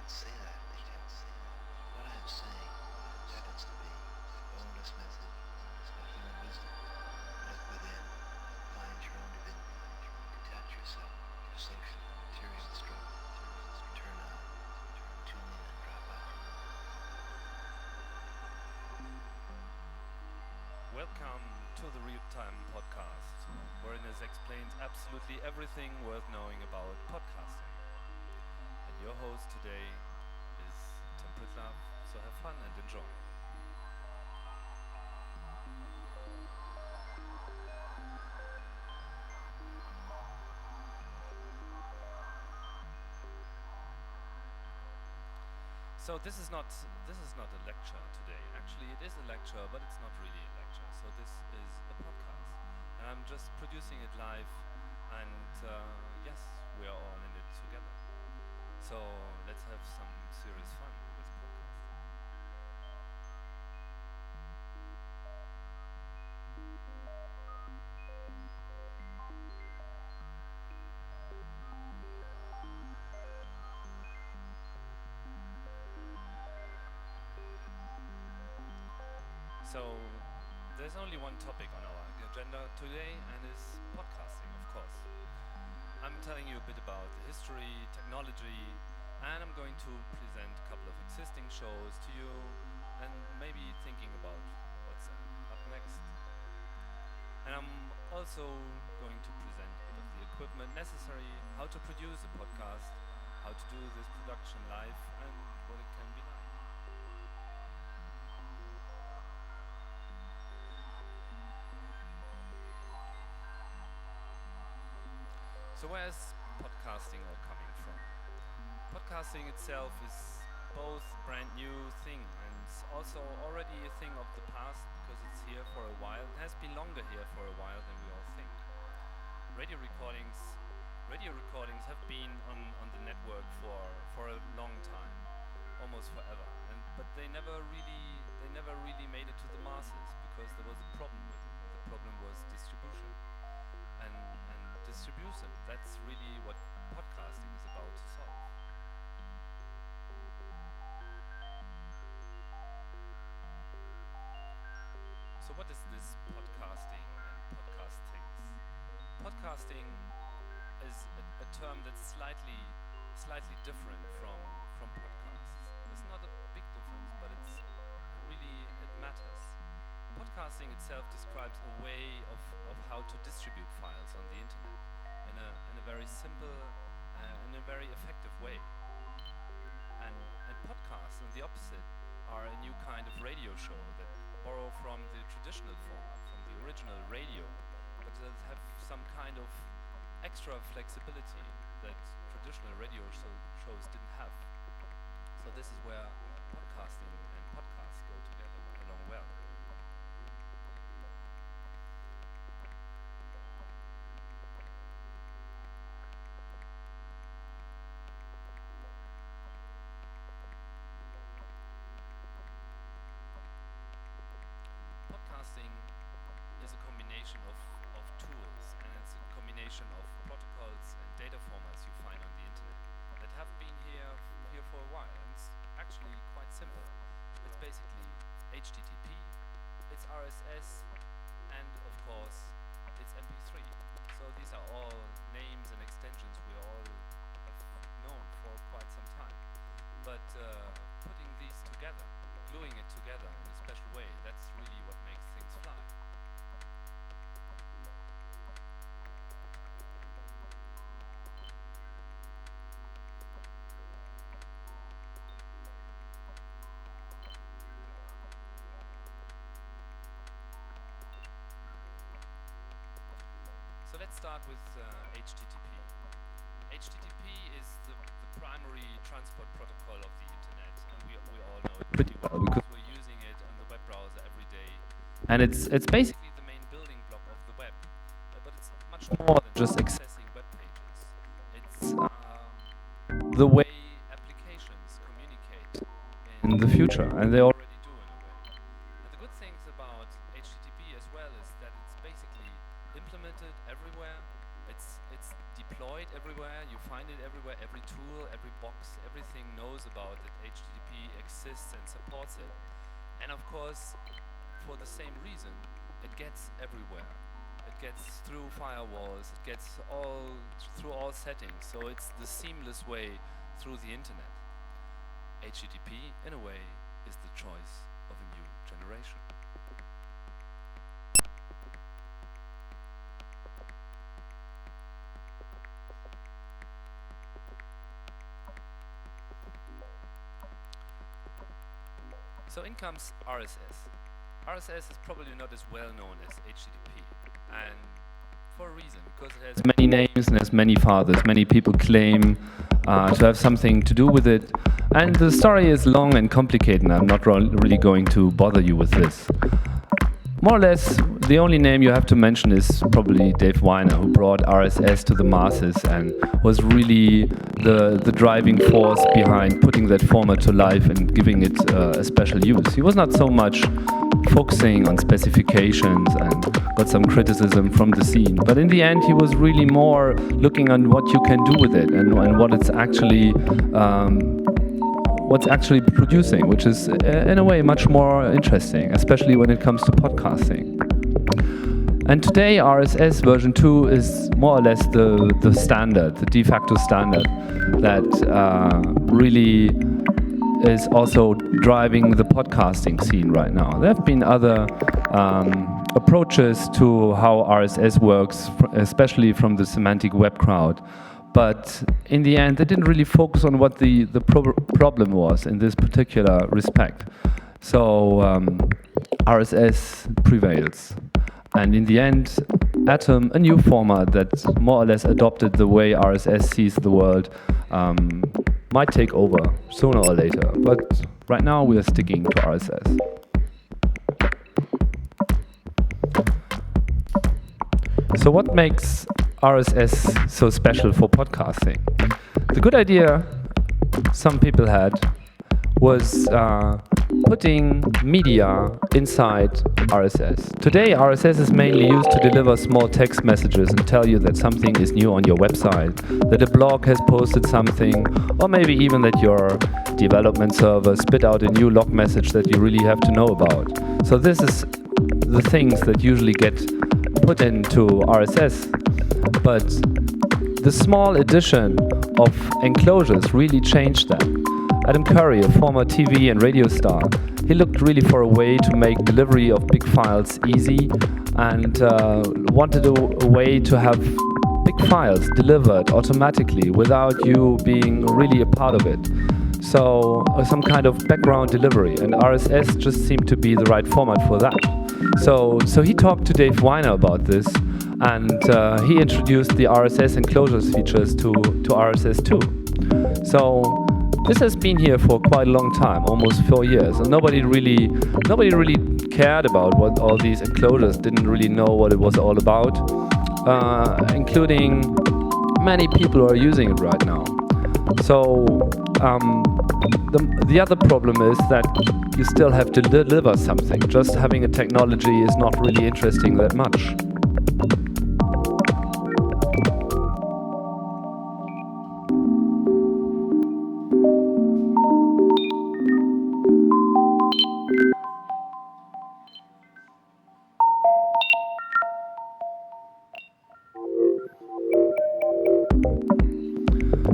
say that, what I am saying happens to be the oldest method of human wisdom. Look within, find your own divinity, detach yourself from social and material struggle, turn on, tune in and drop out. Welcome to the Realtime podcast, wherein it explains absolutely everything worth knowing about podcasting. And your host today is Tim Pritlove, so have fun and enjoy. So this is not a lecture today. Actually, it is a lecture, but it's not really a lecture. So this is a podcast, and I'm just producing it live. And yes, we are all in it together. So let's have some serious fun with podcasting. So there's only one topic on our agenda today, and is podcasting, of course. I'm telling you a bit about the history, technology, and I'm going to present a couple of existing shows to you, and maybe thinking about what's up next. And I'm also going to present a bit of the equipment necessary, how to produce a podcast, how to do this production live, and what it can be like. So where's podcasting all coming from? Podcasting itself is both brand new thing and it's also already a thing of the past because it's here for a while. It has been longer here for a while than we all think. Radio recordings radio recordings have been on the network for a long time, almost forever. But they never really made it to the masses because there was a problem with it. And the problem was distribution. And distribution, that's really what podcasting is about to solve. So what is this podcasting and podcast things? Podcasting is a term that's slightly different from podcasts. It's not a big difference, but it matters. Podcasting itself describes a way of how to distribute files on the internet in a very simple in a very effective way. And podcasts, on the opposite, are a new kind of radio show that borrow from the traditional format, from the original radio, but that have some kind of extra flexibility that traditional shows didn't have. So this is where podcasting and podcasts go together along well. Podcasting is a combination of tools, and it's a combination of protocols and data formats you find on the internet that have been here for a while, and it's actually quite simple. It's basically HTTP, it's RSS, and of course it's MP3. So these are all names and extensions we all have known for quite some time. But putting these together, gluing it together in a special way, that's really what makes things fly. So let's start with HTTP. HTTP is the primary transport protocol of the internet, and we all know it pretty well because we're using it on the web browser every day. And it's basically the main building block of the web, but it's much more than just accessing web pages. It's the way applications communicate in the future, and they already do in a way. And the good things about HTTP as well is that it's basically implemented everywhere. It's deployed everywhere. You find it everywhere every every tool, every box, everything knows about that HTTP exists and supports it. And of course, for the same reason, it gets everywhere. It gets through firewalls, it gets all through all settings, so it's the seamless way through the internet. HTTP, in a way, is the choice of a new generation. So in comes RSS. RSS is probably not as well known as HTTP, and for a reason, because it has many names and has many fathers. Many people claim to have something to do with it, and the story is long and complicated, and I'm not really going to bother you with this. More or less, the only name you have to mention is probably Dave Weiner, who brought RSS to the masses and was really the driving force behind putting that format to life and giving it a special use. He was not so much focusing on specifications and got some criticism from the scene, but in the end he was really more looking on what you can do with it and what it's actually what's actually producing, which is in a way much more interesting, especially when it comes to podcasting. And today RSS version 2 is more or less the standard, the de facto standard that really is also driving the podcasting scene right now. There have been other approaches to how RSS works, especially from the semantic web crowd. But in the end, they didn't really focus on what the problem was in this particular respect. So RSS prevails. And in the end, Atom, a new format that more or less adopted the way RSS sees the world, might take over sooner or later. But right now, we are sticking to RSS. So what makes RSS so special for podcasting? The good idea some people had was putting media inside RSS. Today RSS is mainly used to deliver small text messages and tell you that something is new on your website, that a blog has posted something, or maybe even that your development server spit out a new log message that you really have to know about. So this is the things that usually get put into RSS. But the small addition of enclosures really changed that. Adam Curry, a former TV and radio star, he looked really for a way to make delivery of big files easy and wanted a way to have big files delivered automatically without you being really a part of it. So some kind of background delivery, and RSS just seemed to be the right format for that. So he talked to Dave Weiner about this, and he introduced the RSS enclosures features to RSS 2. So this has been here for quite a long time, almost 4 years, and nobody really cared about what all these enclosures, didn't really know what it was all about, including many people who are using it right now. So the other problem is that you still have to deliver something. Just having a technology is not really interesting that much.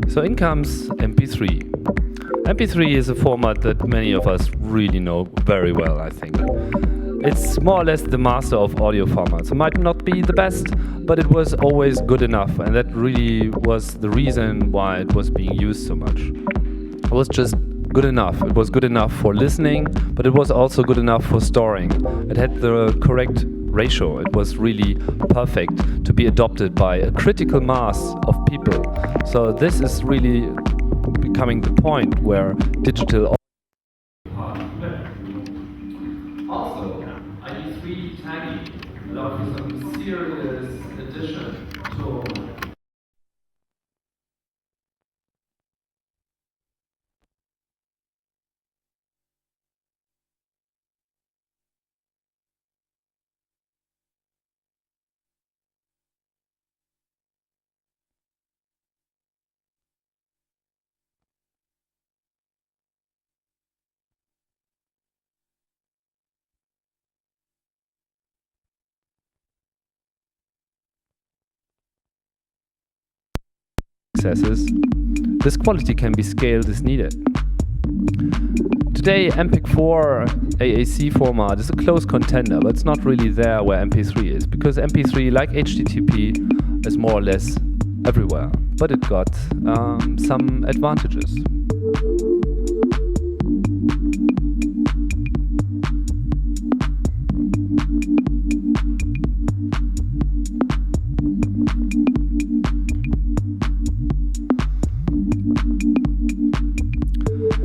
So in comes MP3. MP3 is a format that many of us really know very well, I think. It's more or less the master of audio formats. It might not be the best, but it was always good enough, and that really was the reason why it was being used so much. It was just good enough. It was good enough for listening, but it was also good enough for storing. It had the correct ratio. It was really perfect to be adopted by a critical mass of people. So this is really becoming the point where digital. Also, ID3 tagging allows for some serious addition to accesses, this quality can be scaled as needed. Today, MPEG-4 AAC format is a close contender, but it's not really there where MP3 is, because MP3, like HTTP, is more or less everywhere, but it got some advantages.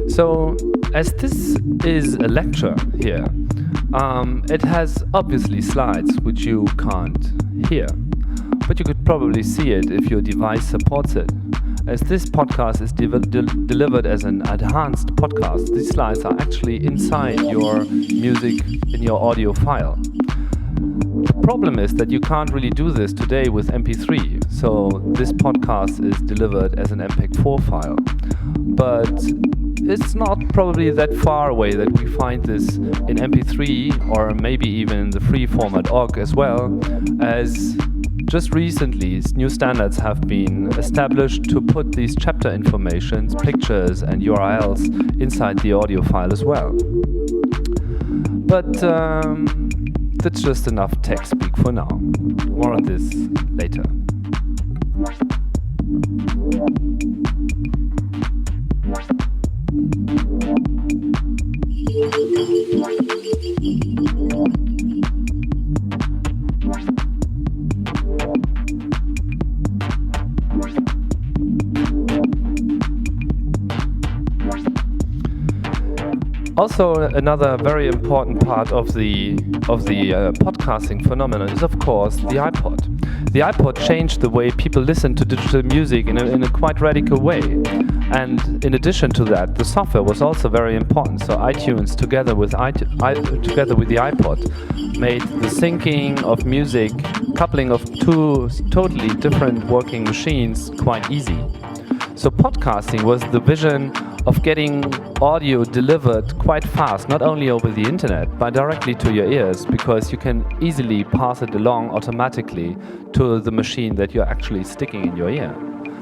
So, as this is a lecture here, it has obviously slides which you can't hear, but you could probably see it if your device supports it. As this podcast is delivered as an enhanced podcast, these slides are actually inside your music in your audio file. The problem is that you can't really do this today with MP3, so this podcast is delivered as an MPEG-4 file. But it's not probably that far away that we find this in MP3 or maybe even the free format OGG as well, as just recently new standards have been established to put these chapter informations, pictures and URLs inside the audio file as well. But that's just enough tech speak for now. More on this later. Also, another very important part of the podcasting phenomenon is, of course, the iPod. The iPod changed the way people listen to digital music in a quite radical way. And in addition to that, the software was also very important. So iTunes, together with the iPod, made the syncing of music, coupling of two totally different working machines, quite easy. So podcasting was the vision of getting audio delivered quite fast, not only over the internet, but directly to your ears, because you can easily pass it along automatically to the machine that you're actually sticking in your ear.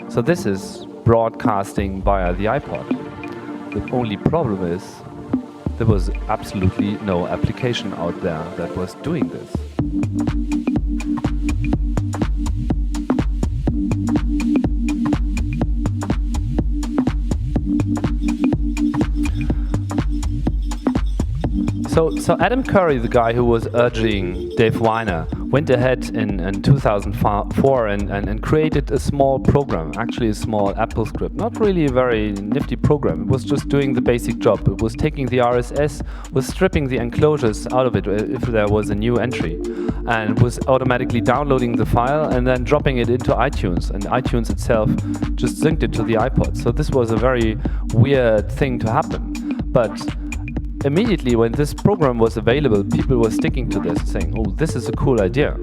So this is broadcasting via the iPod. The only problem is there was absolutely no application out there that was doing this. So Adam Curry, the guy who was urging Dave Weiner, went ahead in 2004 and created a small program, actually a small Apple script, not really a very nifty program. It was just doing the basic job. It was taking the RSS, was stripping the enclosures out of it if there was a new entry, and was automatically downloading the file and then dropping it into iTunes, and iTunes itself just synced it to the iPod. So this was a very weird thing to happen. But immediately when this program was available, people were sticking to this, saying, oh, this is a cool idea.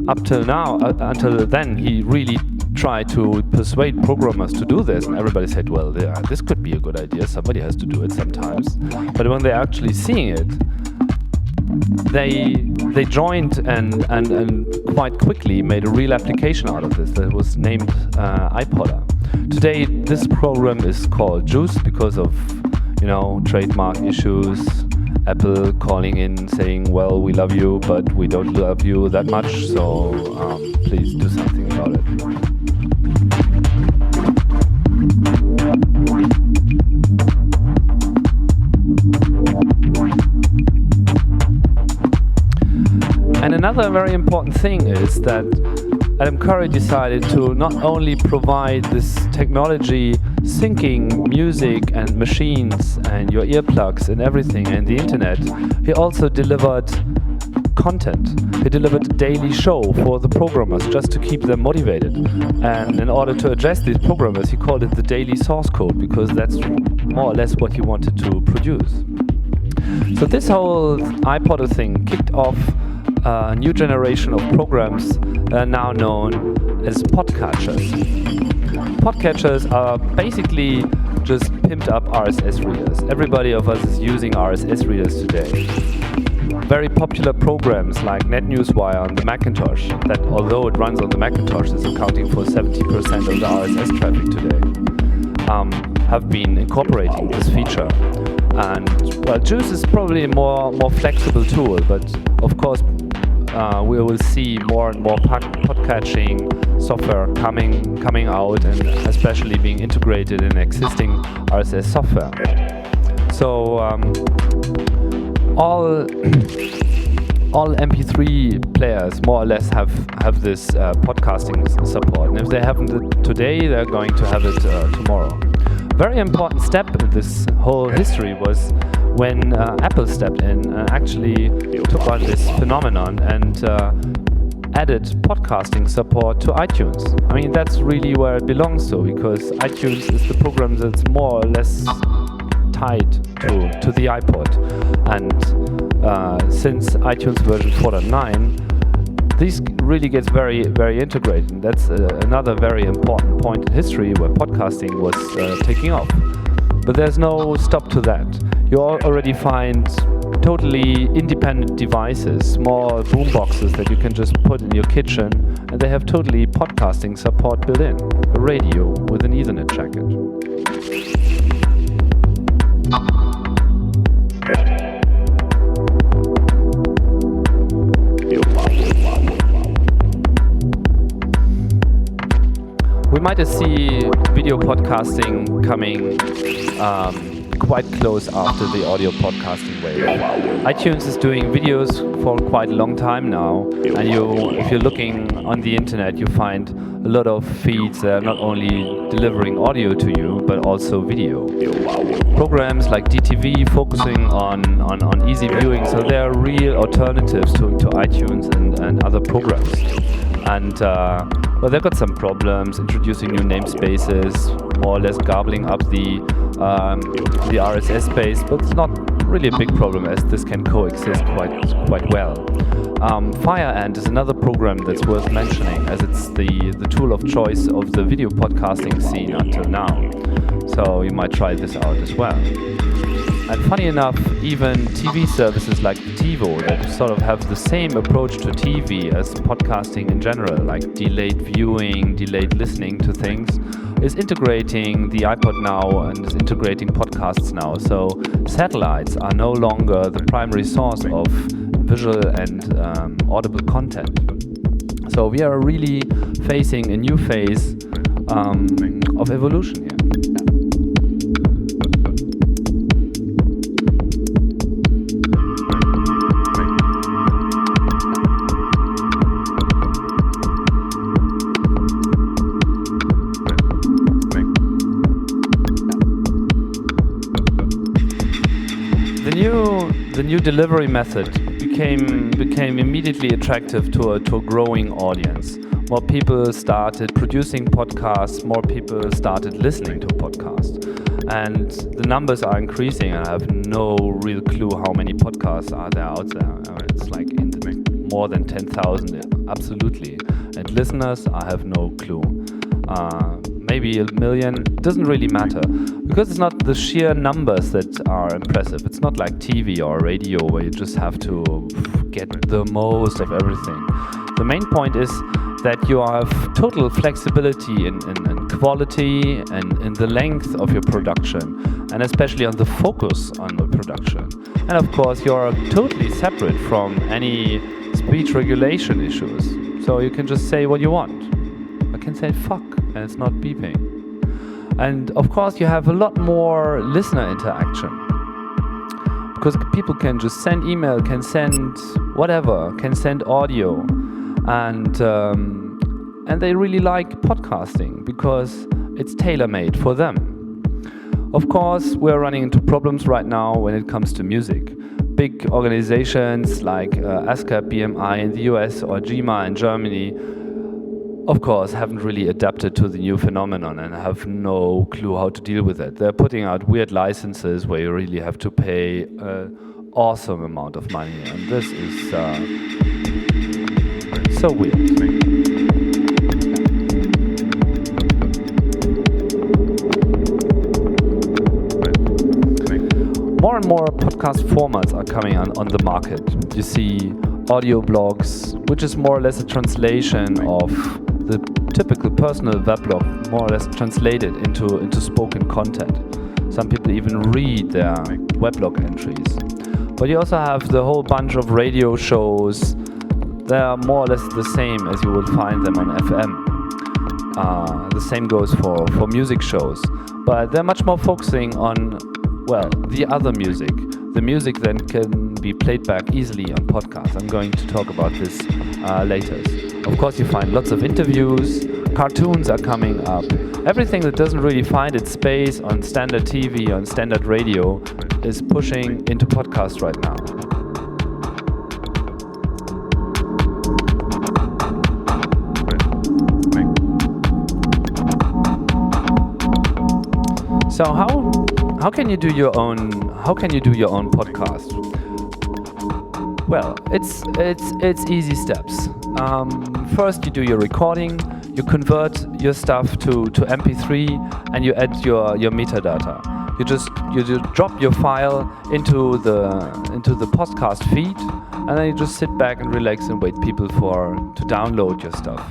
Up till now, until then, he really tried to persuade programmers to do this, and everybody said, well, this could be a good idea, somebody has to do it sometimes. But when they're actually seeing it, they joined and quite quickly made a real application out of this that was named iPodder. Today, this program is called Juice because of trademark issues, Apple calling in saying, well, we love you, but we don't love you that much, so please do something about it. And another very important thing is that Adam Curry decided to not only provide this technology syncing music and machines and your earplugs and everything and the internet, he also delivered content. He delivered a daily show for the programmers just to keep them motivated. And in order to address these programmers, he called it the daily source code, because that's more or less what he wanted to produce. So this whole iPodder thing kicked off a new generation of programs now known as podcatchers. Podcatchers are basically just pimped up RSS readers. Everybody of us is using RSS readers today. very popular programs like NetNewsWire on the Macintosh, that although it runs on the Macintosh, is accounting for 70% of the RSS traffic today, have been incorporating this feature. And well, Juice is probably a more flexible tool, but of course we will see more and more podcatching software coming out, and especially being integrated in existing RSS software. So all MP3 players more or less have this podcasting support, and if they haven't it today, they're going to have it tomorrow. Very important step in this whole history was when Apple stepped in and actually took on this phenomenon and added podcasting support to iTunes. I mean, that's really where it belongs to, because iTunes is the program that's more or less tied to the iPod. And since iTunes version 4.9, this really gets very, very integrated. And that's another very important point in history where podcasting was taking off. But there's no stop to that. You already find totally independent devices, small boomboxes that you can just put in your kitchen, and they have totally podcasting support built in. A radio with an Ethernet jacket. We might see video podcasting coming quite close after the audio podcasting wave. iTunes is doing videos for quite a long time now, and if you're looking on the internet, you find a lot of feeds that are not only delivering audio to you, but also video. Programs like DTV focusing on easy viewing, so they are real alternatives to iTunes and other programs. And well, they've got some problems introducing new namespaces, more or less gobbling up the RSS space, but it's not really a big problem, as this can coexist quite well. FireAnt is another program that's worth mentioning, as it's the tool of choice of the video podcasting scene until now. So you might try this out as well. And funny enough, even TV services like TiVo, that sort of have the same approach to TV as podcasting in general, like delayed viewing, delayed listening to things, is integrating the iPod now and is integrating podcasts now. So satellites are no longer the primary source of visual and audible content. So we are really facing a new phase of evolution here. The new delivery method became immediately attractive to a growing audience. More people started producing podcasts, more people started listening to podcasts. And the numbers are increasing, and I have no real clue how many podcasts are there out there. I mean, it's like more than 10,000, absolutely. And listeners, I have no clue. Maybe a million, doesn't really matter, because it's not the sheer numbers that are impressive. It's not like TV or radio where you just have to get the most of everything. The main point is that you have total flexibility in quality and in the length of your production, and especially on the focus on the production. And of course, you're totally separate from any speech regulation issues. So you can just say what you want. I can say fuck, and it's not beeping. And of course, you have a lot more listener interaction, because people can just send email, can send whatever, can send audio, and they really like podcasting because it's tailor-made for them. Of course, we're running into problems right now when it comes to music. Big organizations like ASCAP BMI in the US or GEMA in Germany, of course, haven't really adapted to the new phenomenon and have no clue how to deal with it. They're putting out weird licenses where you really have to pay an awesome amount of money, and this is so weird. and more podcast formats are coming on the market. You see audio blogs, which is more or less a translation of the typical personal weblog, more or less translated into spoken content. Some people even read their weblog entries. But you also have the whole bunch of radio shows. They are more or less the same as you would find them on FM. The same goes for music shows. But they're much more focusing on, well, the other music. The music then can be played back easily on podcasts. I'm going to talk about this later. Of course, you find lots of interviews, cartoons are coming up. Everything that doesn't really find its space on standard TV, on standard radio, is pushing into podcasts right now. So how can you do your own podcast? Well, it's easy steps. First, you do your recording, you convert your stuff to MP3, and you add your metadata. You just drop your file into the podcast feed, and then you just sit back and relax and wait people to download your stuff.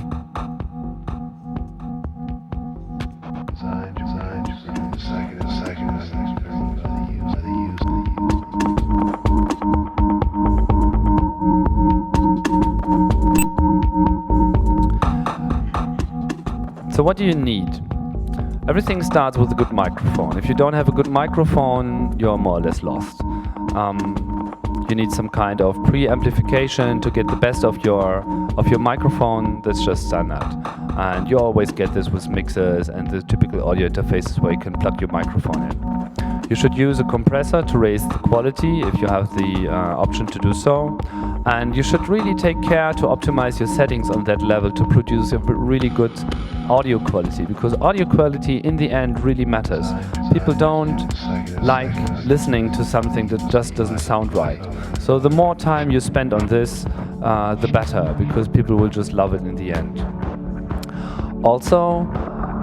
So what do you need? Everything starts with a good microphone. If you don't have a good microphone, you're more or less lost. You need some kind of pre-amplification to get the best of your microphone. That's just standard. And you always get this with mixers and the typical audio interfaces where you can plug your microphone in. You should use a compressor to raise the quality if you have the option to do so. And you should really take care to optimize your settings on that level to produce a really good audio quality, because audio quality in the end really matters. People don't like listening to something that just doesn't sound right. So the more time you spend on this, the better, because people will just love it in the end. Also,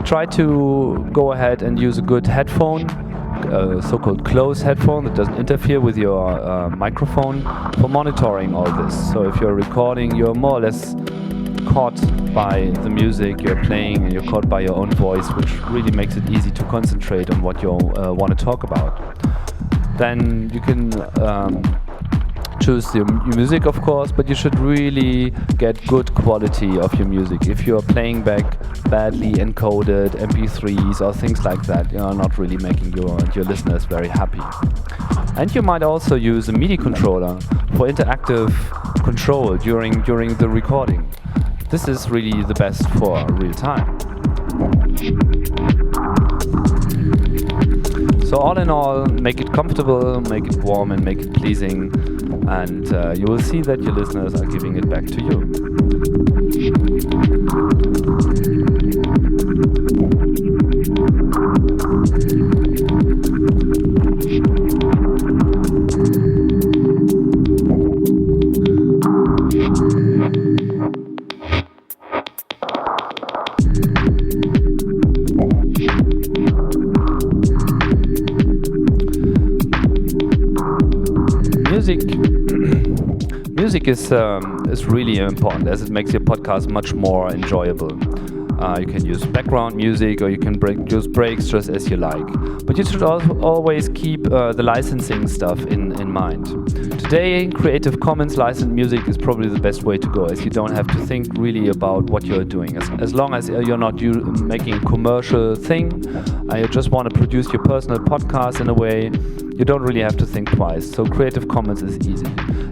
try to go ahead and use a good headphone, so-called closed headphone that doesn't interfere with your microphone, for monitoring all this. So if you're recording, you're more or less caught by the music you're playing, and you're caught by your own voice, which really makes it easy to concentrate on what you want to talk about. Then you can choose your music, of course, but you should really get good quality of your music. If you're playing back badly encoded MP3s or things like that, you're not really making your listeners very happy. And you might also use a MIDI controller for interactive control during the recording. This is really the best for real time. So all in all, make it comfortable, make it warm, and make it pleasing, and you will see that your listeners are giving it back to you. Music is really important, as it makes your podcast much more enjoyable. You can use background music, or you can use breaks just as you like. But you should always keep the licensing stuff in mind. Today, Creative Commons licensed music is probably the best way to go, as you don't have to think really about what you're doing. As long as you're not making a commercial thing, you just want to produce your personal podcast in a way, you don't really have to think twice. So Creative Commons is easy.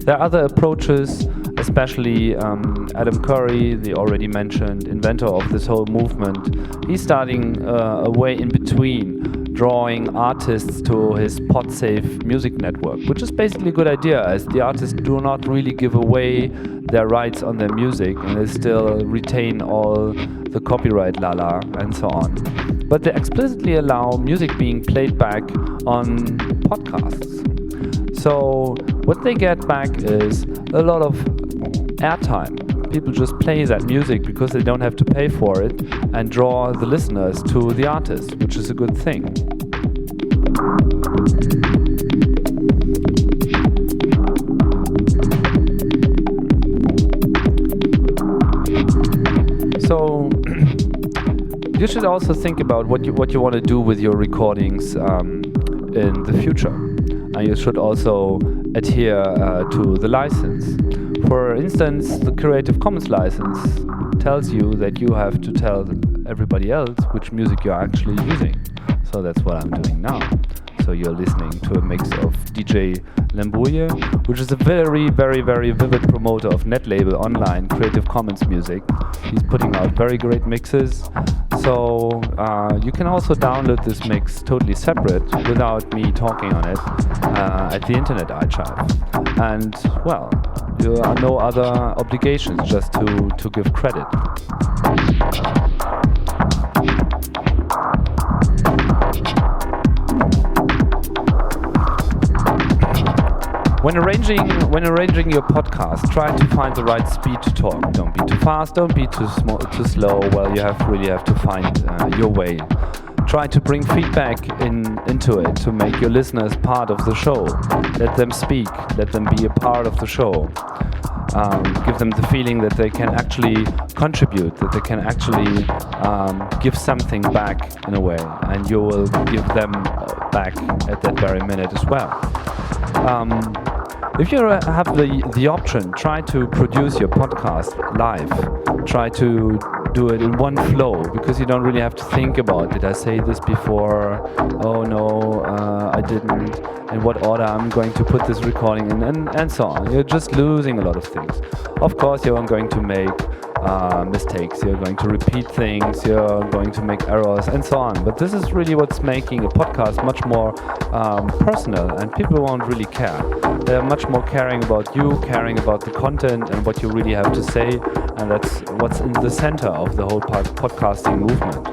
There are other approaches, especially Adam Curry, the already mentioned inventor of this whole movement. He's starting a way in between, drawing artists to his pod-safe music network, which is basically a good idea, as the artists do not really give away their rights on their music, and they still retain all the copyright lala and so on. But they explicitly allow music being played back on podcasts. So what they get back is a lot of airtime. People just play that music because they don't have to pay for it, and draw the listeners to the artist, which is a good thing. So you should also think about what you want to do with your recordings in the future. And you should also adhere to the license. For instance, the Creative Commons license tells you that you have to tell everybody else which music you're actually using. So that's what I'm doing now. So you're listening to a mix of DJ Lambouille, which is a very, very, very vivid promoter of NetLabel online Creative Commons music. He's putting out very great mixes. So you can also download this mix totally separate without me talking on it at the Internet Archive. And well, there are no other obligations just to give credit. When arranging your podcast, try to find the right speed to talk. Don't be too fast, don't be too slow. Well, you really have to find your way. Try to bring feedback into it to make your listeners part of the show. Let them speak, let them be a part of the show. Give them the feeling that they can actually contribute, that they can actually give something back in a way, and you will give them back at that very minute as well. If you have the option, try to produce your podcast live. Try to do it in one flow, because you don't really have to think about, did I say this before? Oh no, I didn't. In what order I'm going to put this recording in, and so on. You're just losing a lot of things. Of course, you're going to make mistakes, you're going to repeat things, you're going to make errors, and so on. But this is really what's making a podcast much more personal, and people won't really care. They're much more caring about you, caring about the content and what you really have to say, and that's what's in the center of the whole podcasting movement.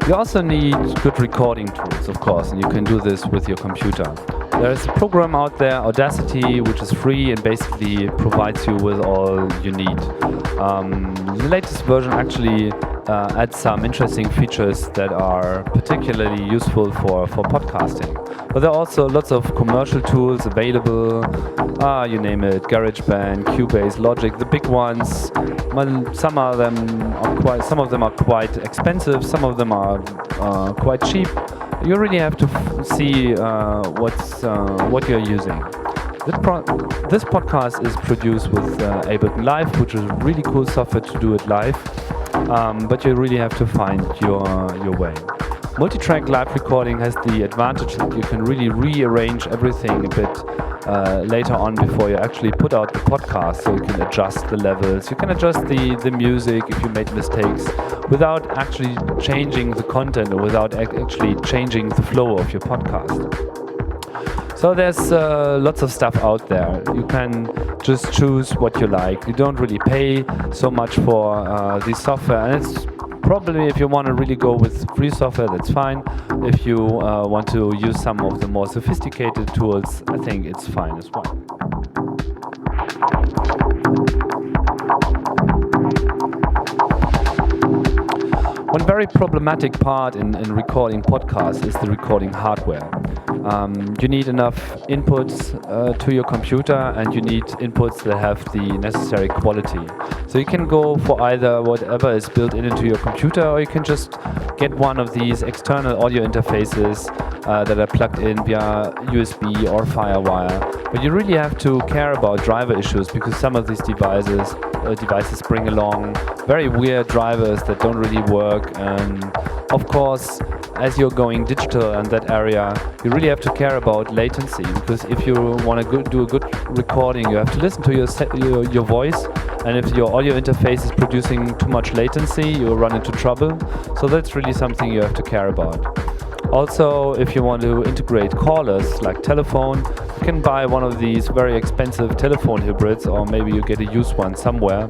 You also need good recording tools, of course, and you can do this with your computer. There is a program out there, Audacity, which is free and basically provides you with all you need. The latest version actually adds some interesting features that are particularly useful for podcasting. But there are also lots of commercial tools available, you name it, GarageBand, Cubase, Logic, the big ones. Some of them are quite expensive, some of them are quite cheap. You really have to see what you're using. This podcast is produced with Ableton Live, which is really cool software to do it live, but you really have to find your way. Multi-track live recording has the advantage that you can really rearrange everything a bit later on before you actually put out the podcast, so you can adjust the levels, you can adjust the music if you made mistakes without actually changing the content or without actually changing the flow of your podcast. So there's lots of stuff out there. You can just choose what you like. You don't really pay so much for this software, and it's probably, if you want to really go with free software, that's fine. If you want to use some of the more sophisticated tools, I think it's fine as well. One very problematic part in recording podcasts is the recording hardware. You need enough inputs to your computer, and you need inputs that have the necessary quality. So you can go for either whatever is built into your computer, or you can just get one of these external audio interfaces that are plugged in via USB or FireWire. But you really have to care about driver issues, because some of these devices bring along very weird drivers that don't really work. And of course, as you're going digital in that area, you really have to care about latency, because if you want to do a good recording, you have to listen to your voice, and if your audio interface is producing too much latency, you'll run into trouble. So that's really something you have to care about. Also, if you want to integrate callers like telephone, you can buy one of these very expensive telephone hybrids, or maybe you get a used one somewhere.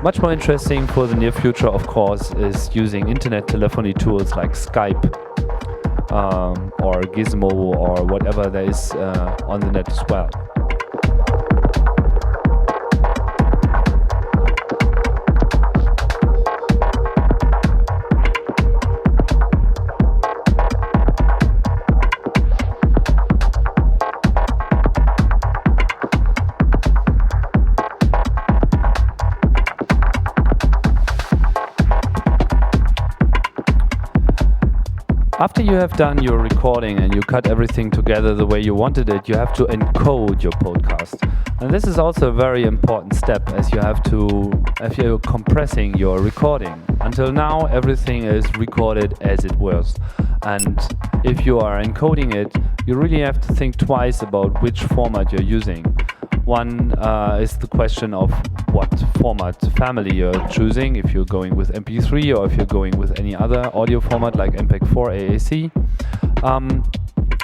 Much more interesting for the near future, of course, is using internet telephony tools like Skype or Gizmo or whatever there is on the net as well. After you have done your recording and you cut everything together the way you wanted it, you have to encode your podcast. And this is also a very important step as you're compressing your recording. Until now, everything is recorded as it was. And if you are encoding it, you really have to think twice about which format you're using. One is the question of what format family you're choosing, if you're going with MP3 or if you're going with any other audio format like MPEG-4 AAC.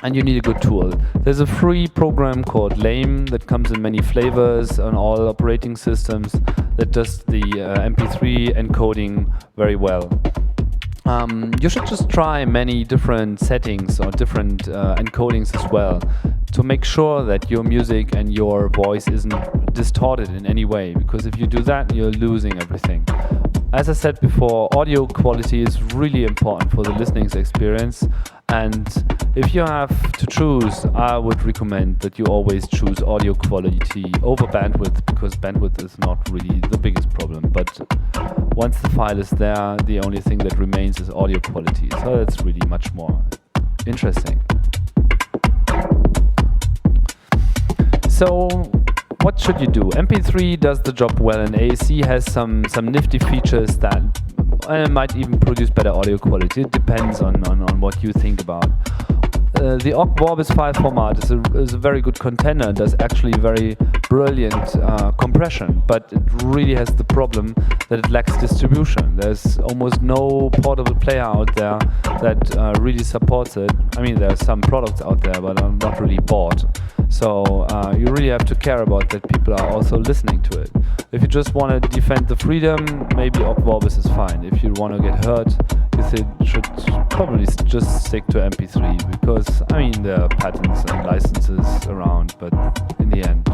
And you need a good tool. There's a free program called Lame that comes in many flavors on all operating systems that does the MP3 encoding very well. You should just try many different settings or different encodings as well to make sure that your music and your voice isn't distorted in any way, because if you do that, you're losing everything. As I said before, audio quality is really important for the listening experience, and if you have to choose, I would recommend that you always choose audio quality over bandwidth, because bandwidth is not really the biggest problem, but once the file is there, the only thing that remains is audio quality, so that's really much more interesting. So what should you do? MP3 does the job well, and AAC has some nifty features that might even produce better audio quality. It depends on what you think about. The Ogg Vorbis file format is a very good contender and does actually very brilliant compression, but it really has the problem that it lacks distribution. There's almost no portable player out there that really supports it. I mean, there are some products out there, but are not really bought. So you really have to care about that people are also listening to it. If you just want to defend the freedom, maybe Ogg Vorbis is fine. If you want to get hurt, you should probably just stick to MP3, because I mean there are patents and licenses around, but in the end,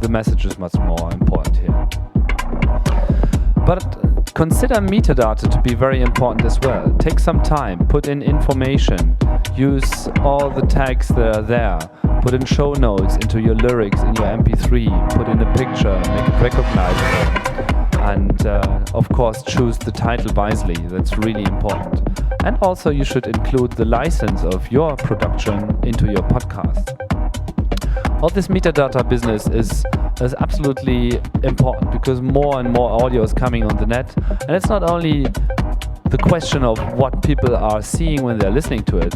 the message is much more important here. But consider metadata to be very important as well. Take some time, put in information, use all the tags that are there, put in show notes into your lyrics in your MP3, put in a picture, make it recognizable, and of course choose the title wisely. That's really important. And also you should include the license of your production into your podcast. All this metadata business is absolutely important, because more and more audio is coming on the net, and it's not only the question of what people are seeing when they're listening to it.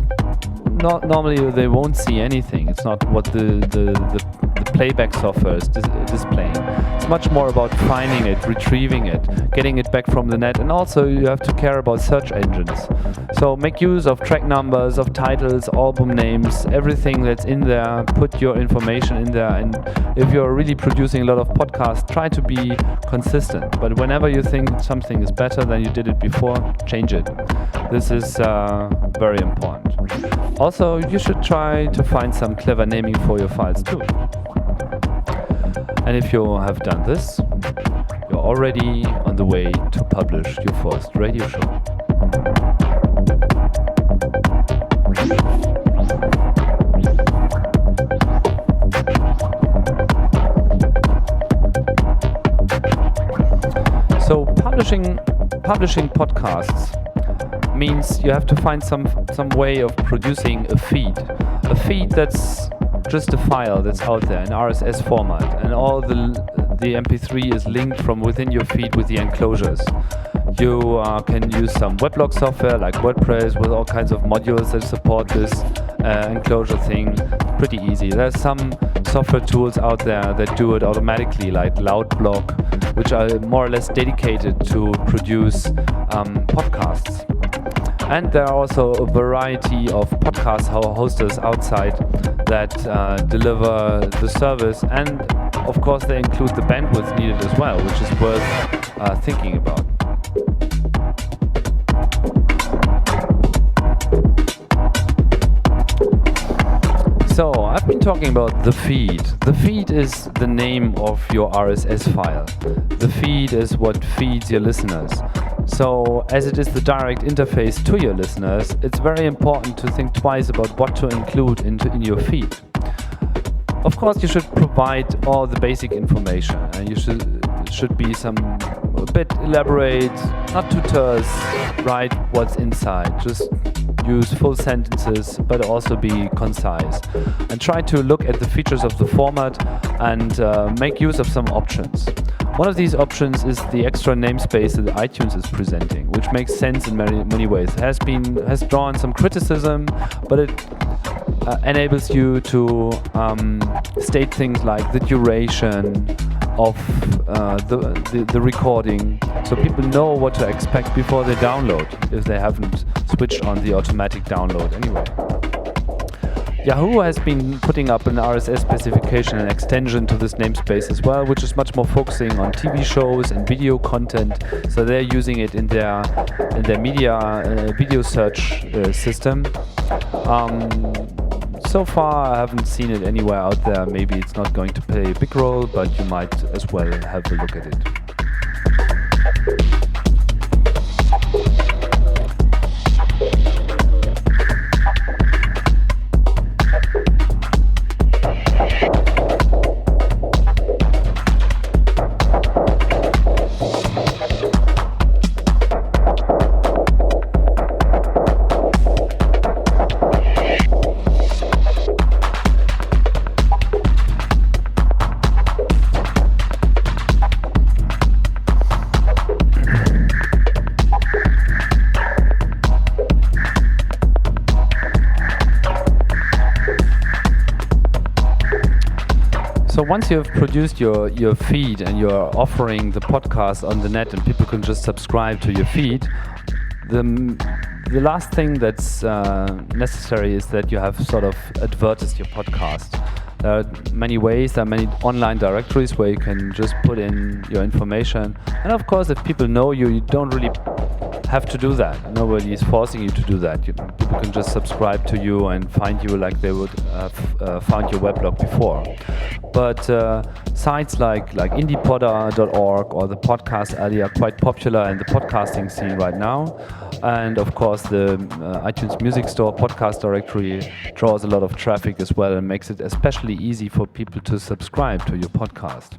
Normally they won't see anything. It's not what the playback software is displaying. It's much more about finding it, retrieving it, getting it back from the net, and also you have to care about search engines. So make use of track numbers, of titles, album names, everything that's in there. Put your information in there, and if you're really producing a lot of podcasts, try to be consistent. But whenever you think something is better than you did it before, change it. This is very important. Also, you should try to find some clever naming for your files too. And if you have done this, you're already on the way to publish your first radio show. So publishing podcasts means you have to find some way of producing a feed that's just a file that's out there in RSS format, and all the MP3 is linked from within your feed with the enclosures. You can use some weblog software like WordPress with all kinds of modules that support this enclosure thing. Pretty easy. There's some software tools out there that do it automatically, like Loudblog, which are more or less dedicated to produce podcasts. And there are also a variety of podcast hosters outside that deliver the service, and of course they include the bandwidth needed as well, which is worth thinking about. So I've been talking about the feed. The feed is the name of your RSS file. The feed is what feeds your listeners. So as it is the direct interface to your listeners, it's very important to think twice about what to include in your feed. Of course, you should provide all the basic information, and you should be some bit elaborate, not too terse, write what's inside. Just use full sentences, but also be concise. And try to look at the features of the format and make use of some options. One of these options is the extra namespace that iTunes is presenting, which makes sense in many ways. It has drawn some criticism, but it enables you to state things like the duration of the recording, so people know what to expect before they download, if they haven't switched on the automatic download anyway. Yahoo has been putting up an RSS specification and extension to this namespace as well, which is much more focusing on TV shows and video content. So they're using it in their media video search system. So far, I haven't seen it anywhere out there. Maybe it's not going to play a big role, but you might as well have a look at it. So once you have produced your feed and you're offering the podcast on the net and people can just subscribe to your feed, the last thing that's necessary is that you have sort of advertised your podcast. There are many ways, there are many online directories where you can just put in your information. And of course, if people know you, you don't really have to do that. Nobody is forcing you to do that. People can just subscribe to you and find you like they would have found your weblog before. But sites like indiepodder.org or the Podcast Alley are quite popular in the podcasting scene right now. And of course, the iTunes Music Store podcast directory draws a lot of traffic as well and makes it especially easy for people to subscribe to your podcast.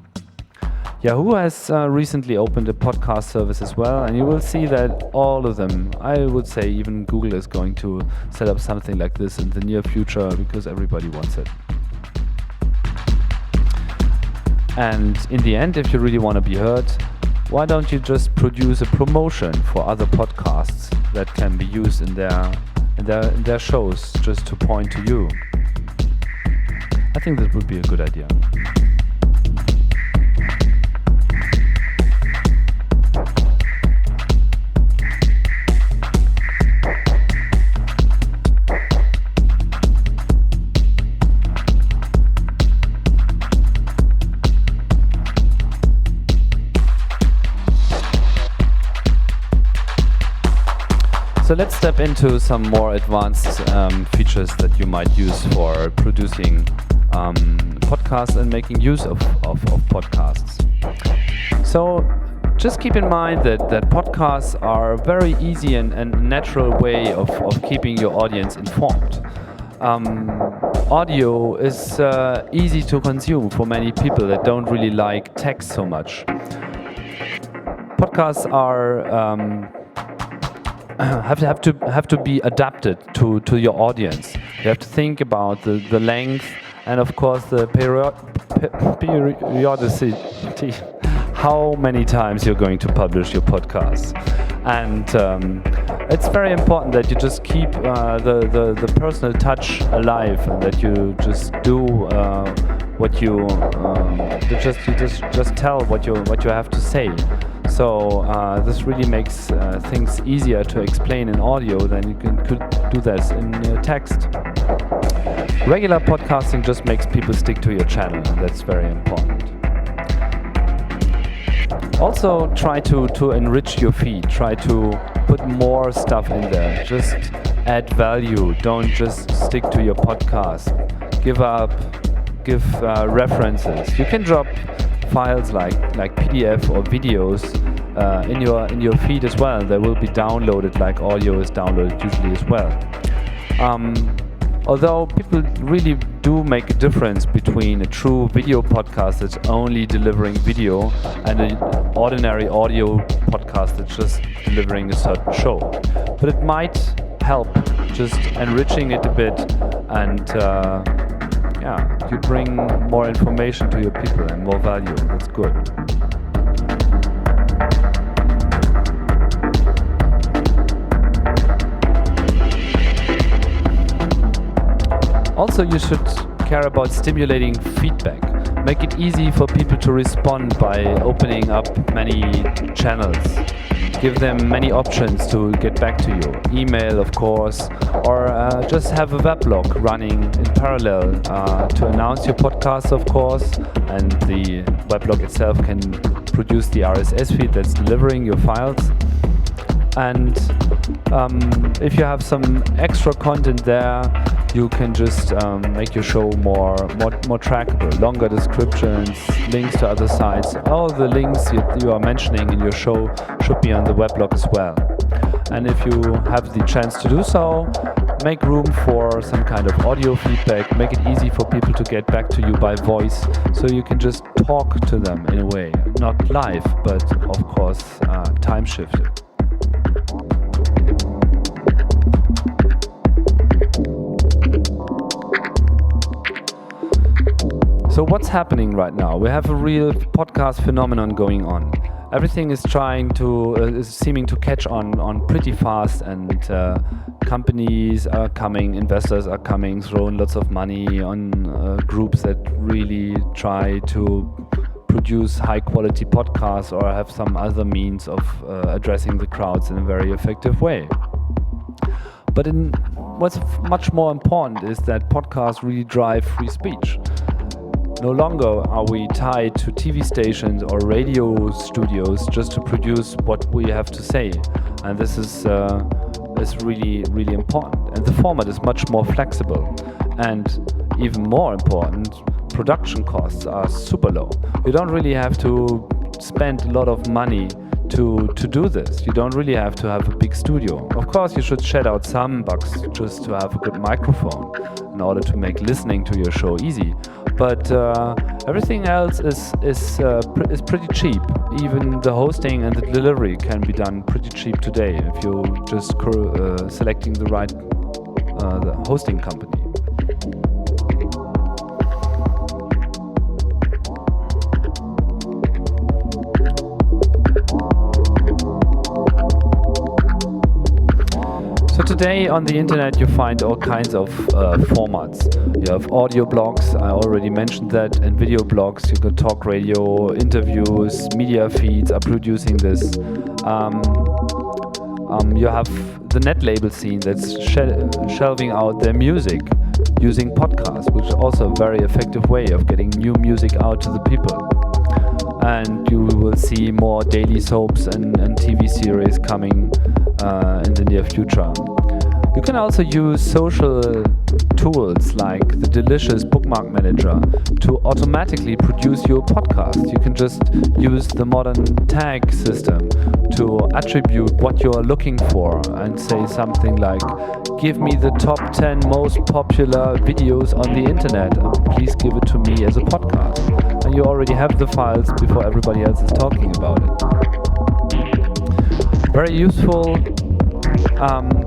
Yahoo has recently opened a podcast service as well, and you will see that all of them, I would say even Google is going to set up something like this in the near future because everybody wants it. And in the end, if you really want to be heard, why don't you just produce a promotion for other podcasts that can be used in their shows just to point to you? I think that would be a good idea. So let's step into some more advanced features that you might use for producing podcasts and making use of podcasts. So just keep in mind that podcasts are a very easy and natural way of keeping your audience informed. Audio is easy to consume for many people that don't really like text so much. Podcasts are have to be adapted to your audience. You have to think about the length and of course the periodicity, how many times you're going to publish your podcast. And it's very important that you just keep the personal touch alive and that you just do what you just tell what you have to say. So this really makes things easier to explain in audio than you could do this in text. Regular podcasting just makes people stick to your channel, and that's very important. Also try to enrich your feed, try to put more stuff in there, just add value, don't just stick to your podcast. Give references. You can drop files like PDF or videos in your feed as well. They will be downloaded like audio is downloaded usually as well. Although people really do make a difference between a true video podcast that's only delivering video and an ordinary audio podcast that's just delivering a certain show. But it might help just enriching it a bit, and you bring more information to your people and more value. That's good. Also, you should care about stimulating feedback. Make it easy for people to respond by opening up many channels. Give them many options to get back to you. Email, of course, or just have a weblog running in parallel to announce your podcast, of course, and the weblog itself can produce the RSS feed that's delivering your files. And if you have some extra content there, you can just make your show more trackable. Longer descriptions, links to other sites. All the links you are mentioning in your show should be on the weblog as well. And if you have the chance to do so, make room for some kind of audio feedback. Make it easy for people to get back to you by voice, so you can just talk to them in a way. Not live, but of course time shifted. So what's happening right now? We have a real podcast phenomenon going on. Everything is is seeming to catch on pretty fast, and companies are coming, investors are coming, throwing lots of money on groups that really try to produce high quality podcasts or have some other means of addressing the crowds in a very effective way. But what's much more important is that podcasts really drive free speech. No longer are we tied to TV stations or radio studios just to produce what we have to say, and this is really, really important. And the format is much more flexible, and even more important, production costs are super low. You don't really have to spend a lot of money to do this. You don't really have to have a big studio. Of course, you should shed out some bucks just to have a good microphone in order to make listening to your show easy. But everything else is pretty cheap. Even the hosting and the delivery can be done pretty cheap today if you just selecting the right the hosting company. So today on the internet you find all kinds of formats. You have audio blogs, I already mentioned that, and video blogs. You can talk radio, interviews, media feeds are producing this. You have the net label scene that's shelving out their music using podcasts, which is also a very effective way of getting new music out to the people. And you will see more daily soaps and TV series coming in the near future. You can also use social tools like the delicious bookmark manager to automatically produce your podcast. You can just use the modern tag system to attribute what you're looking for and say something like, give me the top 10 most popular videos on the internet and please give it to me as a podcast. And you already have the files before everybody else is talking about it. Very useful.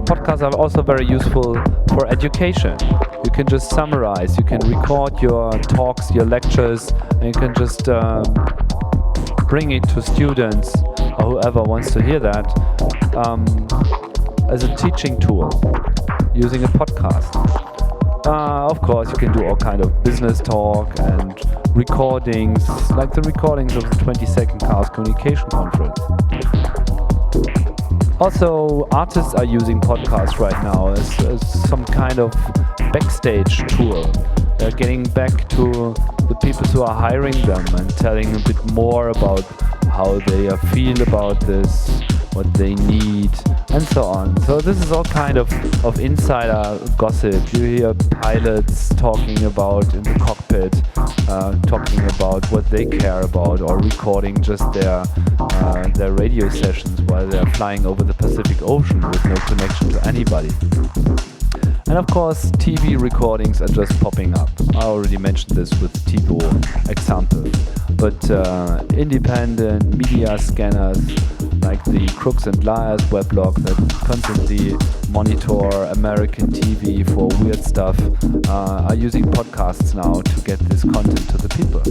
Podcasts are also very useful for education. You can just summarize, you can record your talks, your lectures, and you can just bring it to students or whoever wants to hear that as a teaching tool using a podcast. Of course, you can do all kind of business talk and recordings, like the recordings of the 22nd Chaos Communication Conference. Also, artists are using podcasts right now as some kind of backstage tool. They're getting back to the people who are hiring them and telling a bit more about how they feel about this, what they need, and so on. So this is all kind of insider gossip. You hear pilots talking about in the cockpit, talking about what they care about, or recording just their radio sessions while they're flying over the Pacific Ocean with no connection to anybody. And of course, TV recordings are just popping up. I already mentioned this with the TiVo example. But independent media scanners like the Crooks and Liars weblog that constantly monitor American TV for weird stuff are using podcasts now to get this content to the people.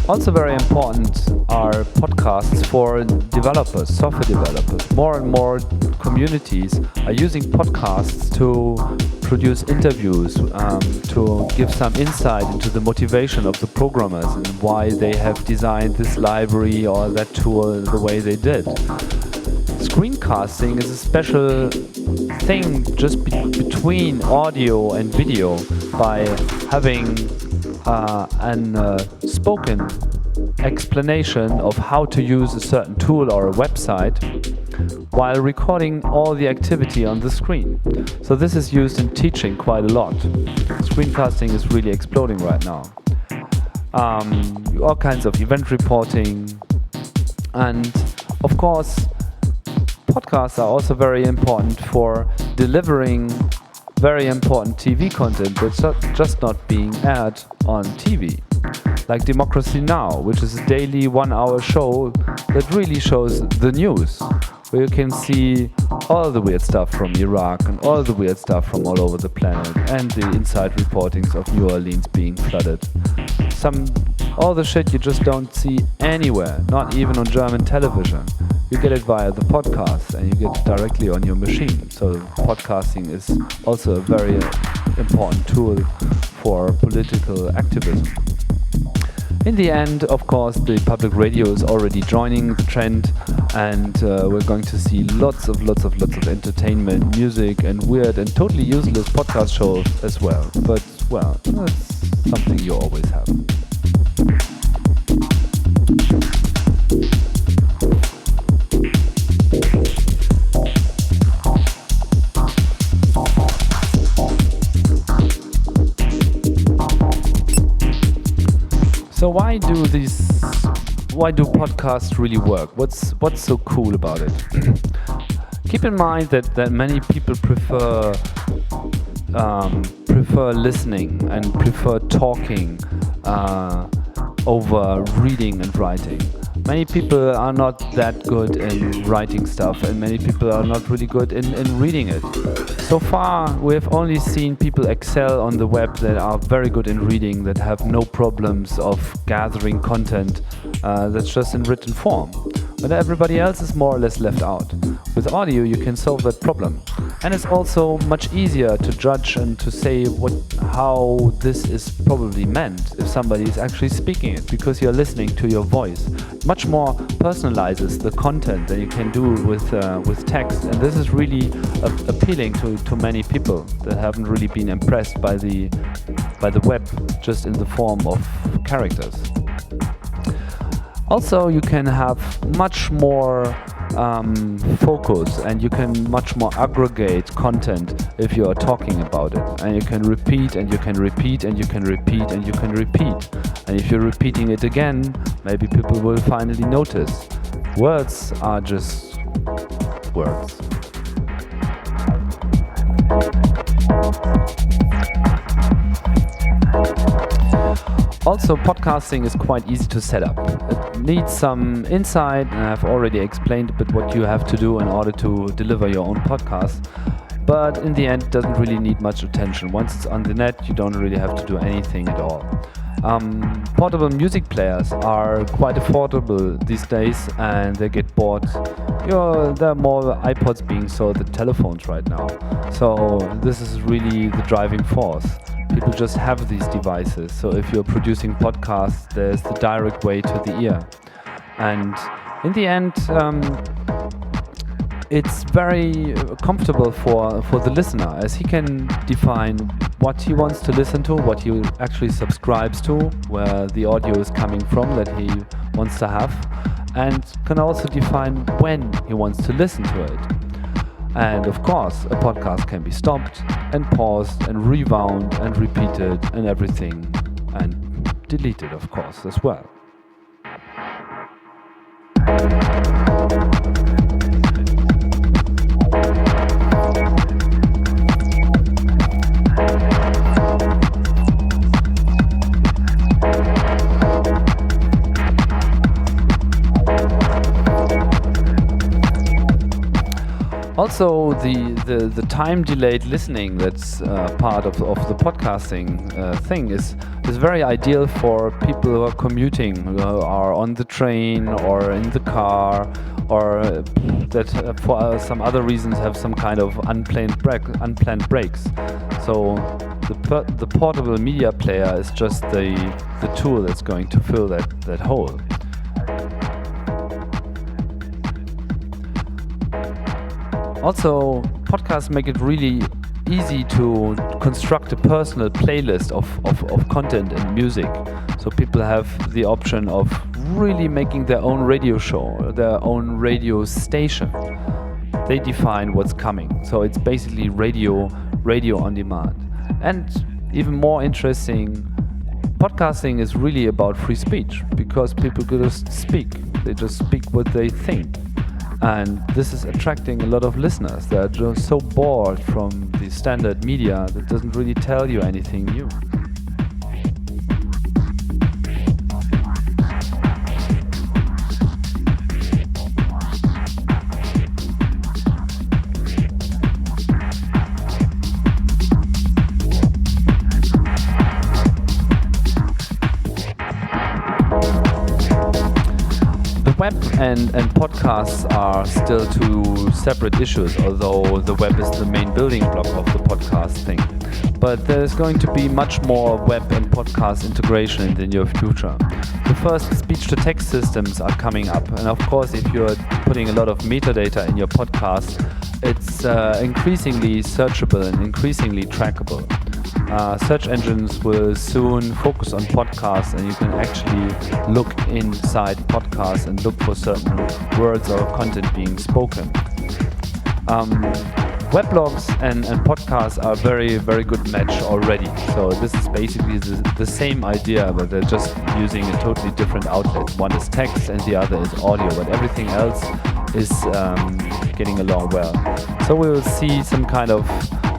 Also very important are podcasts for developers, software developers. More and more communities are using podcasts to produce interviews, to give some insight into the motivation of the programmers and why they have designed this library or that tool the way they did. Screencasting is a special thing just between audio and video by having an spoken explanation of how to use a certain tool or a website while recording all the activity on the screen. So this is used in teaching quite a lot. Screencasting is really exploding right now. All kinds of event reporting, and of course podcasts are also very important for delivering very important TV content that's just not being aired on TV. Like Democracy Now!, which is a daily 1-hour show that really shows the news, where you can see all the weird stuff from Iraq and all the weird stuff from all over the planet and the inside reportings of New Orleans being flooded. All the shit you just don't see anywhere, not even on German television. You get it via the podcast and you get it directly on your machine. So podcasting is also a very important tool for political activism. In the end, of course, the public radio is already joining the trend, and we're going to see lots of entertainment, music, and weird and totally useless podcast shows as well. But, well, that's something you always have. So why do podcasts really work? What's so cool about it? Keep in mind that many people prefer listening and prefer talking over reading and writing. Many people are not that good in writing stuff, and many people are not really good in reading it. So far, we have only seen people excel on the web that are very good in reading, that have no problems of gathering content that's just in written form. But everybody else is more or less left out. With audio, you can solve that problem. And it's also much easier to judge and to say how this is probably meant if somebody is actually speaking it, because you're listening to your voice. Much more personalizes the content than you can do with text, and this is really appealing to many people that haven't really been impressed by the web just in the form of characters. Also, you can have much more focus, and you can much more aggregate content if you are talking about it, and you can repeat and you can repeat and you can repeat and you can repeat, and if you're repeating it again, maybe people will finally notice. Words are just words. Also, podcasting is quite easy to set up. It needs some insight, and I've already explained a bit what you have to do in order to deliver your own podcast. But in the end, it doesn't really need much attention. Once it's on the net, you don't really have to do anything at all. Portable music players are quite affordable these days, and they get bought. There are more iPods being sold than telephones right now. So this is really the driving force. People just have these devices. So if you're producing podcasts, there's the direct way to the ear. And in the end, it's very comfortable for the listener, as he can define what he wants to listen to, what he actually subscribes to, where the audio is coming from that he wants to have, and can also define when he wants to listen to it. And of course, a podcast can be stopped and paused and rewound and repeated and everything, and deleted, of course, as well. Also, the time delayed listening that's part of the podcasting thing is very ideal for people who are commuting, who are on the train or in the car, or that for some other reasons have some kind of unplanned breaks. So the portable media player is just the tool that's going to fill that hole. Also, podcasts make it really easy to construct a personal playlist of content and music. So people have the option of really making their own radio show, their own radio station. They define what's coming. So it's basically radio on demand. And even more interesting, podcasting is really about free speech, because people just speak. They just speak what they think. And this is attracting a lot of listeners that are just so bored from the standard media that doesn't really tell you anything new. Web and podcasts are still two separate issues, although the web is the main building block of the podcast thing. But there's going to be much more web and podcast integration in the near future. The first speech-to-text systems are coming up, and of course, if you're putting a lot of metadata in your podcast, it's increasingly searchable and increasingly trackable. Search engines will soon focus on podcasts, and you can actually look inside podcasts and look for certain words or content being spoken. Weblogs and podcasts are very, very good match already. So this is basically the same idea, but they're just using a totally different outlet. One is text and the other is audio, but everything else is getting along well. So we will see some kind of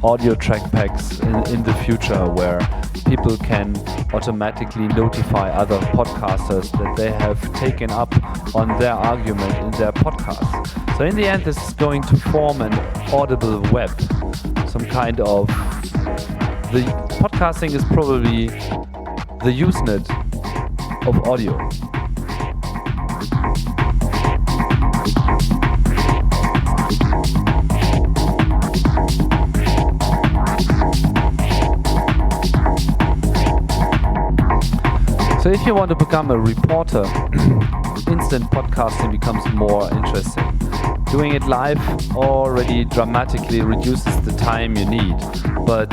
audio track packs in the future where people can automatically notify other podcasters that they have taken up on their argument in their podcast. So in the end, this is going to form an audible web, some kind of... The podcasting is probably the Usenet of audio. So if you want to become a reporter, instant podcasting becomes more interesting. Doing it live already dramatically reduces the time you need. But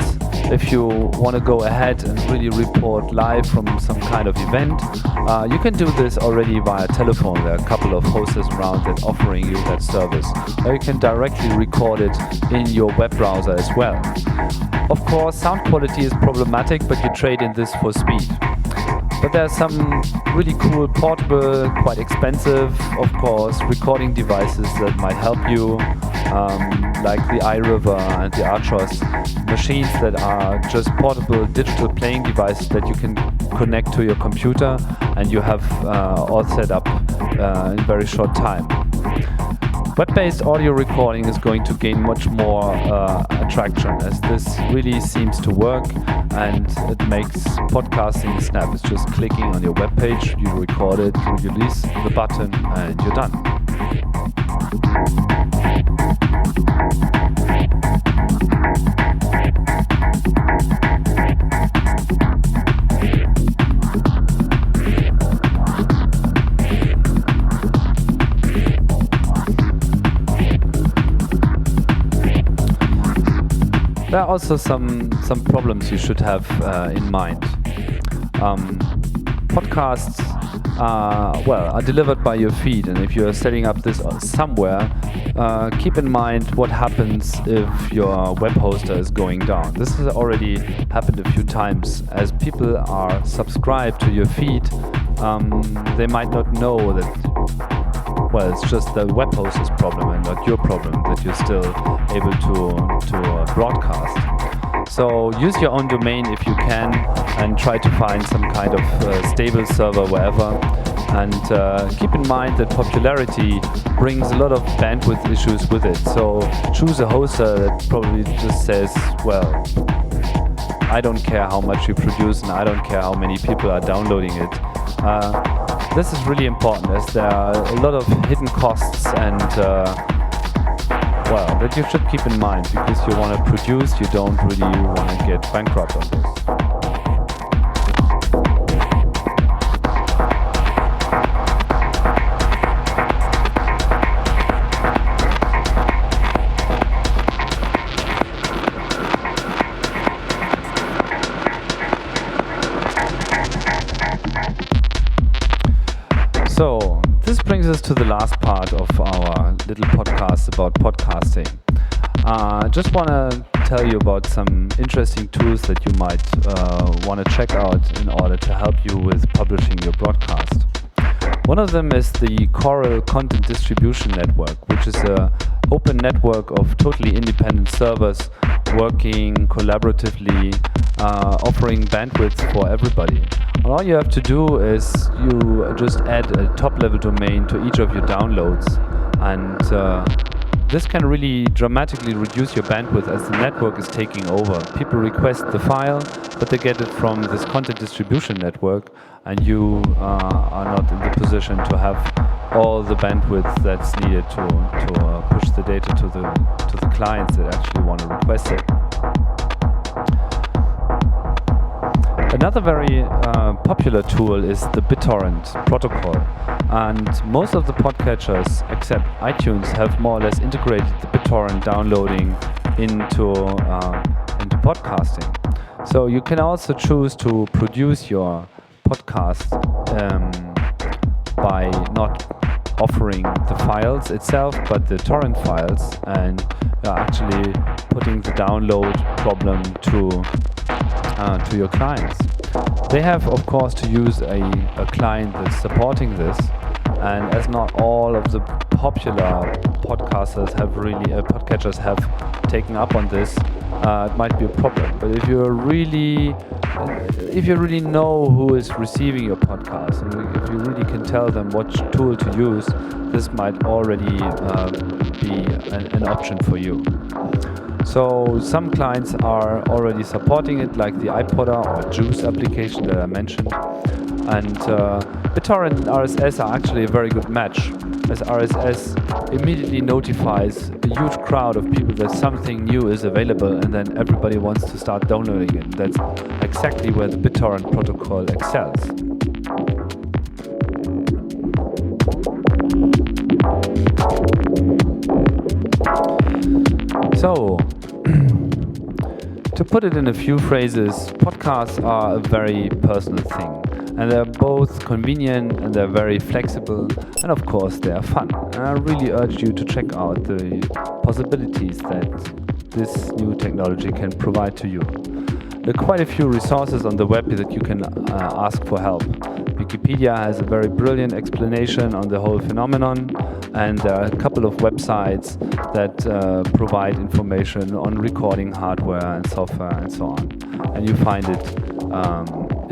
if you want to go ahead and really report live from some kind of event, you can do this already via telephone. There are a couple of hosts around that offering you that service. Or you can directly record it in your web browser as well. Of course, sound quality is problematic, but you trade in this for speed. But there are some really cool, portable, quite expensive, of course, recording devices that might help you, like the iRiver and the Archos, machines that are just portable digital playing devices that you can connect to your computer and you have all set up in a very short time. Web-based audio recording is going to gain much more attraction, as this really seems to work and it makes podcasting a snap. It's just clicking on your web page, you record it, you release the button and you're done. There are also some problems you should have in mind. Podcasts are delivered by your feed, and if you're setting up this somewhere, keep in mind what happens if your web hoster is going down. This has already happened a few times. As people are subscribed to your feed, they might not know that it's just the web hoster's problem and not your problem that you're still able to broadcast. So use your own domain if you can, and try to find some kind of stable server wherever. And keep in mind that popularity brings a lot of bandwidth issues with it. So choose a hoster that probably just says, well, I don't care how much you produce and I don't care how many people are downloading it. This is really important, as there are a lot of hidden costs and well, that you should keep in mind, because you want to produce, you don't really want to get bankrupt on this. So, this brings us to the last part of our little podcast about podcasting. Just want to tell you about some interesting tools that you might want to check out in order to help you with publishing your broadcast. One of them is the Coral Content Distribution Network, which is an open network of totally independent servers working collaboratively, offering bandwidth for everybody. All you have to do is you just add a top-level domain to each of your downloads, and this can really dramatically reduce your bandwidth as the network is taking over. People request the file, but they get it from this content distribution network, and you are not in the position to have all the bandwidth that's needed to push the data to the clients that actually want to request it. Another very popular tool is the BitTorrent protocol, and most of the podcatchers except iTunes have more or less integrated the BitTorrent downloading into podcasting. So you can also choose to produce your podcast by not offering the files itself, but the torrent files, and actually putting the download problem to your clients. They have, of course, to use a client that's supporting this, and as not all of the popular podcasters have podcatchers have taken up on this, it might be a problem. But if you really know who is receiving your podcast, and if you really can tell them what tool to use, this might already be an option for you. So some clients are already supporting it, like the iPodder or Juice application that I mentioned. And BitTorrent and RSS are actually a very good match, as RSS immediately notifies a huge crowd of people that something new is available, and then everybody wants to start downloading it. That's exactly where the BitTorrent protocol excels. So, to put it in a few phrases, podcasts are a very personal thing, and they're both convenient and they're very flexible, and of course they are fun. And I really urge you to check out the possibilities that this new technology can provide to you. There are quite a few resources on the web that you can ask for help. Wikipedia has a very brilliant explanation on the whole phenomenon, and there are a couple of websites that provide information on recording hardware and software and so on. And you find it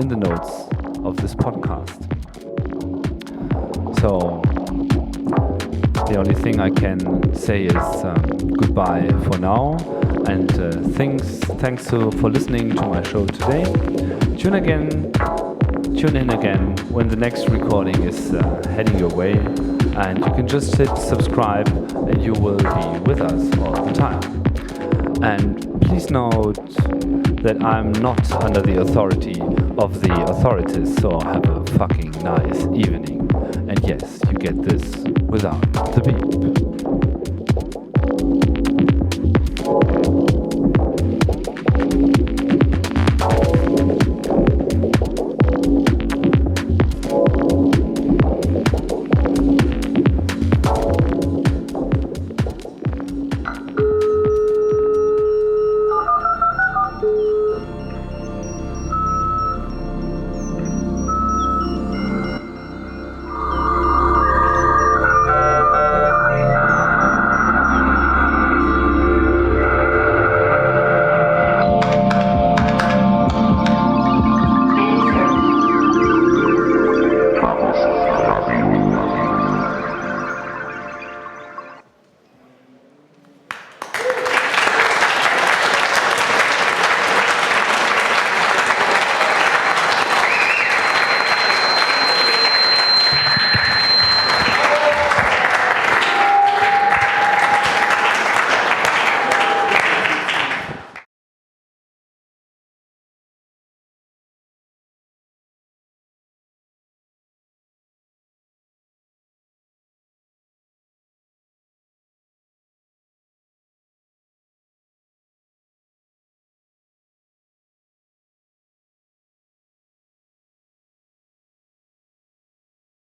in the notes of this podcast. So the only thing I can say is goodbye for now, and thanks for listening to my show today. Tune in again when the next recording is heading your way, and you can just hit subscribe and you will be with us all the time. And please note that I'm not under the authority of the authorities, so have a fucking nice evening. And yes, you get this without the beep.